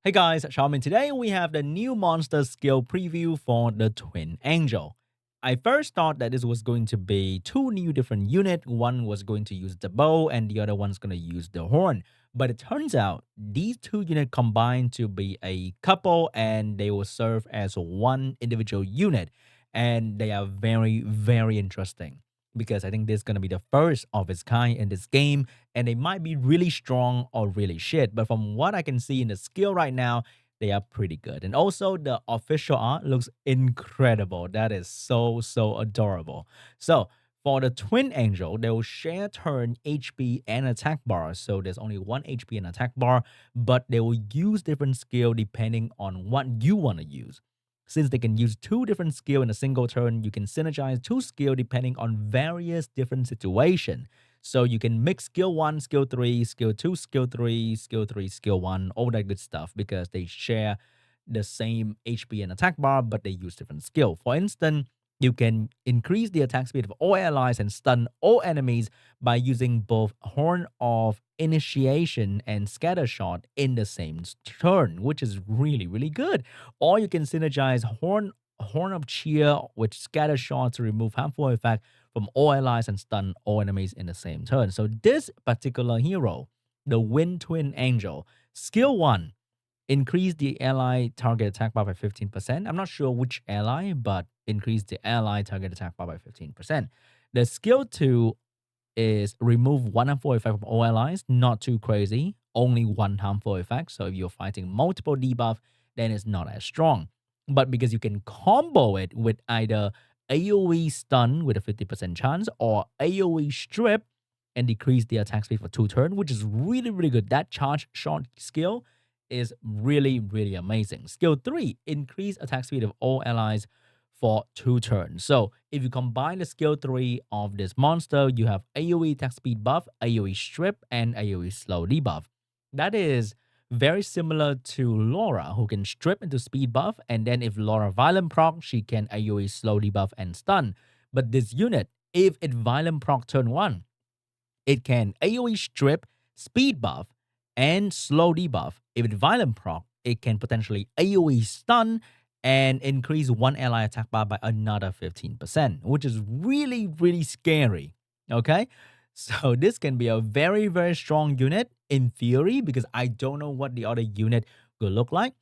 Hey guys, SeanB. Today we have the new monster skill preview for the Twin Angel. I first thought that this was going to be two new different units. One was going to use the bow and the other one's going to use the horn. But it turns out these two units combine to be a couple and they will serve as one individual unit. And they are very, very interesting because I think this is going to be the first of its kind in this game, and they might be really strong or really shit. But from what I can see in the skill right now, they are pretty good. And also, the official art looks incredible. That is so adorable. So, for the Twin Angel, they will share turn HP and attack bar. So, there's only one HP and attack bar, but they will use different skill depending on what you want to use. Since they can use two different skill in a single turn, you can synergize two skill depending on various different situations. So you can mix skill 1, skill 3, skill 2, skill 3, skill 3, skill 1, all that good stuff because they share the same HP and attack bar, but they use different skill. For instance, you can increase the attack speed of all allies and stun all enemies by using both Horn of Initiation and Scatter Shot in the same turn, which is really good. Or you can synergize Horn of Cheer with Scatter Shot to remove harmful effect from all allies and stun all enemies in the same turn. So this particular hero, the Wind Twin Angel, skill 1, increase the ally target attack bar by 15%. I'm not sure which ally, but increase the ally target attack bar by 15%. The skill 2 is remove one harmful effect from all allies. Not too crazy. Only one harmful effect. So if you're fighting multiple debuff, then it's not as strong. But because you can combo it with either AoE stun with a 50% chance or AoE strip and decrease the attack speed for 2 turns, which is really good. That charge shot skill is really amazing. Skill 3, increase attack speed of all allies for 2 turns. So if you combine the skill 3 of this monster, you have AoE attack speed buff, AoE strip, and AoE slow debuff. That is very similar to Laura, who can strip into speed buff, and then if Laura violent proc, she can AoE slow debuff and stun. But this unit, if it violent proc turn 1, it can AoE strip, speed buff, and slow debuff. If it violent proc, it can potentially AoE stun and increase one ally attack bar by another 15%, which is really scary. Okay? So this can be a very strong unit in theory because I don't know what the other unit will look like.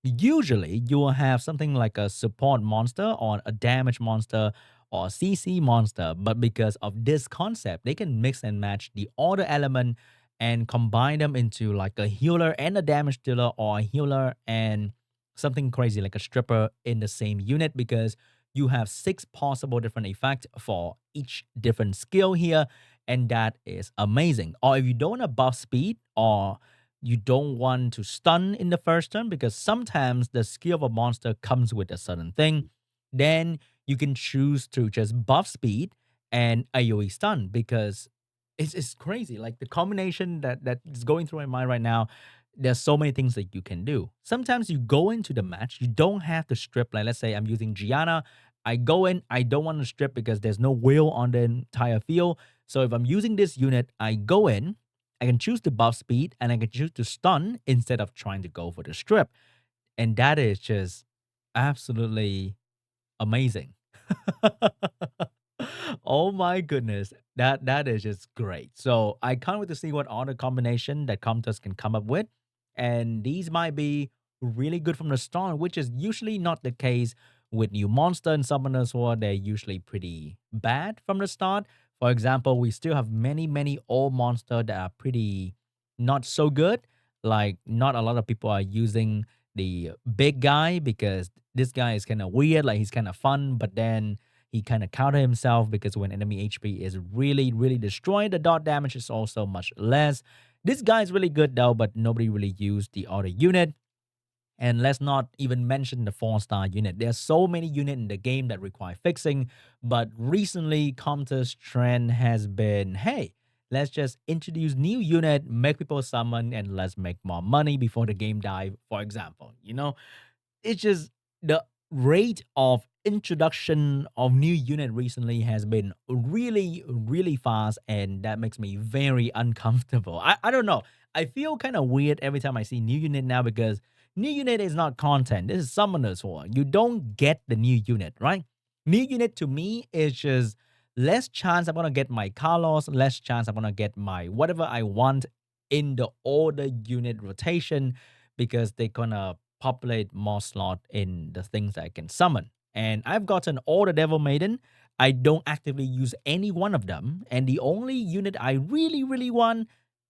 Usually, you will have something like a support monster or a damage monster or CC monster, but because of this concept, they can mix and match the other element and combine them into like a healer and a damage dealer or a healer and something crazy like a stripper in the same unit because you have 6 possible different effects for each different skill here, and that is amazing. Or if you don't have buff speed or you don't want to stun in the first turn because sometimes the skill of a monster comes with a certain thing, then you can choose to just buff speed and AoE stun because it's crazy. Like the combination that is going through my mind right now, there's so many things that you can do. Sometimes you go into the match, you don't have to strip. Like let's say I'm using Gianna, I go in, I don't want to strip because there's no wheel on the entire field. So if I'm using this unit, I go in, I can choose to buff speed and I can choose to stun instead of trying to go for the strip. And that is just absolutely amazing. Oh my goodness. That is just great. So I can't wait to see what other combination that Comters can come up with. And these might be really good from the start, which is usually not the case with new monster and summoners who they're usually pretty bad from the start. For example, we still have many old monster that are pretty not so good. Like not a lot of people are using the big guy because this guy is kind of weird. Like he's kind of fun, but then he kind of counter himself because when enemy HP is really destroyed, the dot damage is also much less. This guy is really good though, but nobody really used the other unit. And let's not even mention the 4-star unit. There's so many units in the game that require fixing, but recently Comta's trend has been, hey, let's just introduce new unit, make people summon, and let's make more money before the game die, for example. You know, it's just the rate of introduction of new unit recently has been really fast, and that makes me very uncomfortable. I don't know. I feel kind of weird every time I see new unit now because New unit is not content. This is Summoner's War. You don't get the new unit, right? New unit to me is just less chance I'm gonna get my Carlos, less chance I'm gonna get my whatever I want in the order unit rotation because they're gonna populate more slot in the things that I can summon. And I've gotten all the Devil Maiden. I don't actively use any one of them. And the only unit I really, really want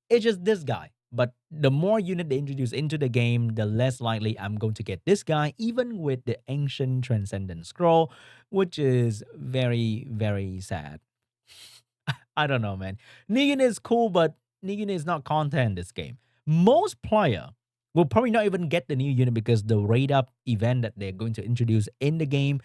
is just this guy. But the more unit they introduce into the game, the less likely I'm going to get this guy, even with the Ancient Transcendent Scroll, which is very, very sad. I don't know, man. Negan is cool, but Negan is not content in this game. Most player will probably not even get the new unit because the raid up event that they're going to introduce in the game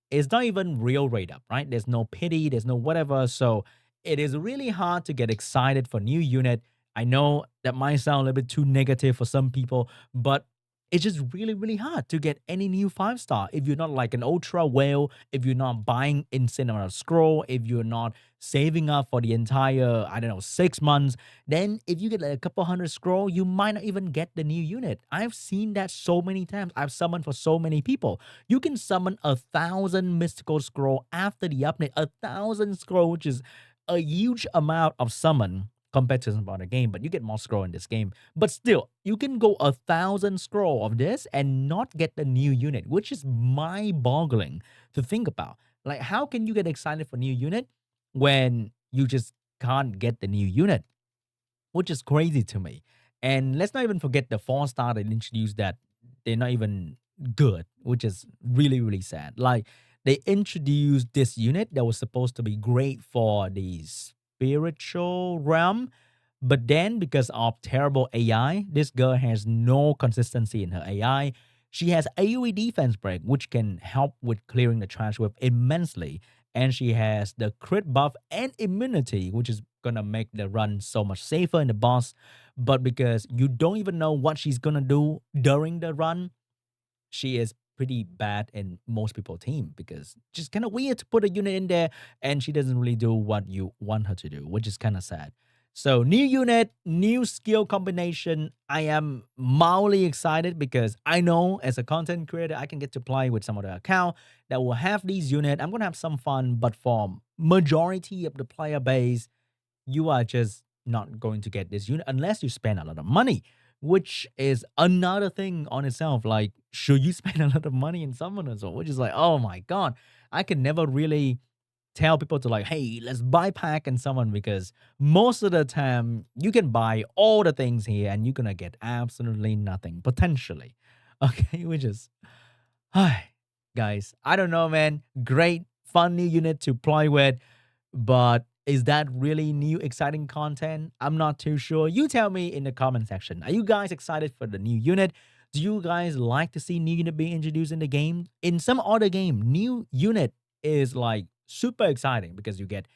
is not even real raid up, right? There's no pity, there's no whatever. So it is really hard to get excited for new unit. I know that might sound a little bit too negative for some people, but it's just really, really hard to get any new 5-star if you're not like an ultra whale, if you're not buying insane amount of scroll, if you're not saving up for the entire, I don't know, 6 months. Then if you get like a couple hundred scroll, you might not even get the new unit. I've seen that so many times. I've summoned for so many people. You can summon 1,000 mystical scroll after the update, 1,000 scroll, which is a huge amount of summon compared to some other game, but you get more scroll in this game. But still, you can go 1,000 scroll of this and not get the new unit, which is mind-boggling to think about. Like, how can you get excited for new unit when you just can't get the new unit? Which is crazy to me. And let's not even forget the 4-star they introduced that they're not even good, which is really, really sad. Like, they introduced this unit that was supposed to be great for the spiritual realm, but then because of terrible AI, this girl has no consistency in her AI. She has AoE defense break, which can help with clearing the trash whip immensely. And she has the crit buff and immunity, which is gonna make the run so much safer in the boss. But because you don't even know what she's gonna do during the run, she is pretty bad in most people's team because it's kind of weird to put a unit in there and she doesn't really do what you want her to do, which is kind of sad. So new unit, new skill combination. I am mildly excited because I know as a content creator, I can get to play with some other account that will have these unit. I'm going to have some fun, but for majority of the player base, you are just not going to get this unit unless you spend a lot of money, which is another thing on itself. Like, should you spend a lot of money in Summoners? Or which is like, oh my god, I can never really tell people to like, hey, let's buy pack and summon because most of the time you can buy all the things here and you're gonna get absolutely nothing potentially. Okay, which is, hi, guys, I don't know, man. Great, fun new unit to play with, but is that really new, exciting content? I'm not too sure. You tell me in the comment section. Are you guys excited for the new unit? Do you guys like to see new unit being introduced in the game? In some other game, new unit is like super exciting because you get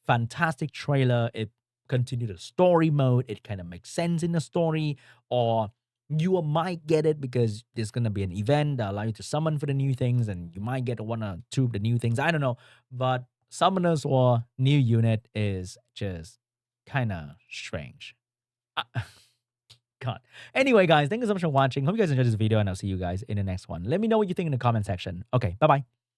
fantastic trailer. It continue the story mode. It kind of makes sense in the story, or you might get it because there's gonna be an event that allow you to summon for the new things, and you might get one or two of the new things. I don't know, but Summoners or new unit is just kind of strange. Uh, God. Anyway, guys, thank you so much for watching. Hope you guys enjoyed this video, and I'll see you guys in the next one. Let me know what you think in the comment section. Okay, bye bye.